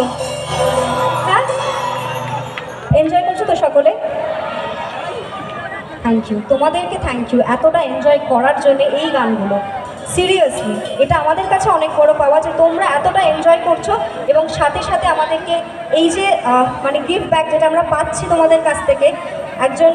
করছো? হ্যাঁ, এনজয় করছো তো সকলে? থ্যাংক ইউ, তোমাদেরকে থ্যাংক ইউ এতটা এনজয় করার জন্য এই গানগুলো। সিরিয়াসলি এটা আমাদের কাছে অনেক বড় পাওয়া যে তোমরা এতটা এনজয় করছো এবং সাথে সাথে আমাদেরকে এই যে মানে গিফট ব্যাক যেটা আমরা পাচ্ছি তোমাদের কাছ থেকে, একজন